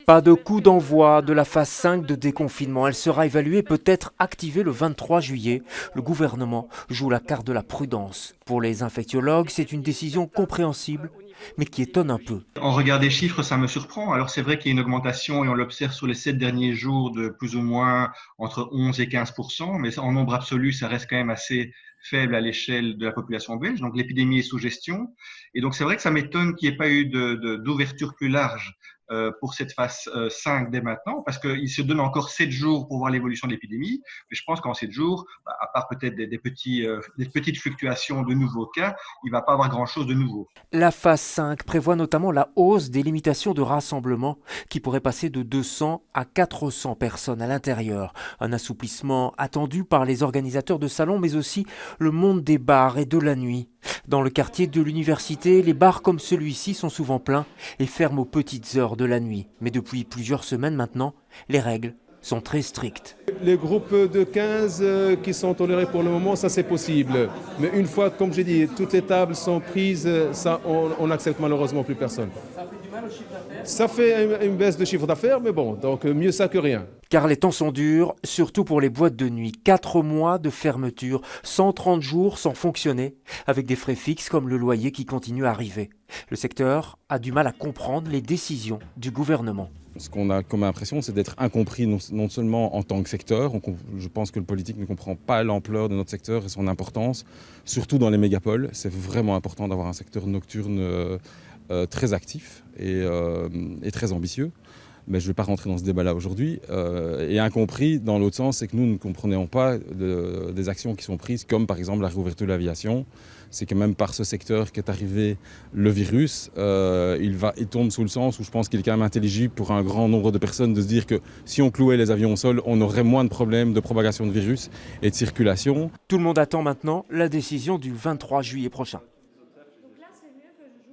Pas de coup d'envoi de la phase 5 de déconfinement. Elle sera évaluée, peut-être activée le 23 juillet. Le gouvernement joue la carte de la prudence. Pour les infectiologues, c'est une décision compréhensible, mais qui étonne un peu. On regarde les chiffres, ça me surprend. Alors c'est vrai qu'il y a une augmentation et on l'observe sur les 7 derniers jours de plus ou moins entre 11 et 15%, mais en nombre absolu, ça reste quand même assez faible à l'échelle de la population belge. Donc l'épidémie est sous gestion. Et donc c'est vrai que ça m'étonne qu'il n'y ait pas eu d'ouverture plus large pour cette phase 5 dès maintenant, parce qu'il se donne encore 7 jours pour voir l'évolution de l'épidémie. Mais je pense qu'en 7 jours, à part peut-être des petites fluctuations de nouveaux cas, il ne va pas avoir grand-chose de nouveau. La phase 5 prévoit notamment la hausse des limitations de rassemblement qui pourrait passer de 200 à 400 personnes à l'intérieur. Un assouplissement attendu par les organisateurs de salons mais aussi le monde des bars et de la nuit. Dans le quartier de l'université, les bars comme celui-ci sont souvent pleins et ferment aux petites heures de la nuit. Mais depuis plusieurs semaines maintenant, les règles sont très strictes. Les groupes de 15 qui sont tolérés pour le moment, ça c'est possible. Mais une fois, comme j'ai dit, toutes les tables sont prises, ça on n'accepte malheureusement plus personne. Ça fait une baisse de chiffre d'affaires, mais bon, donc mieux ça que rien. Car les temps sont durs, surtout pour les boîtes de nuit. 4 mois de fermeture, 130 jours sans fonctionner, avec des frais fixes comme le loyer qui continue à arriver. Le secteur a du mal à comprendre les décisions du gouvernement. Ce qu'on a comme impression, c'est d'être incompris non seulement en tant que secteur. Je pense que le politique ne comprend pas l'ampleur de notre secteur et son importance, surtout dans les mégapoles. C'est vraiment important d'avoir un secteur nocturne très actif et très ambitieux. Mais je ne vais pas rentrer dans ce débat-là aujourd'hui. Et incompris, dans l'autre sens, c'est que nous ne comprenons pas des actions qui sont prises, comme par exemple la réouverture de l'aviation. C'est que même par ce secteur qu'est arrivé le virus, il tombe sous le sens où je pense qu'il est quand même intelligible pour un grand nombre de personnes de se dire que si on clouait les avions au sol, on aurait moins de problèmes de propagation de virus et de circulation. Tout le monde attend maintenant la décision du 23 juillet prochain.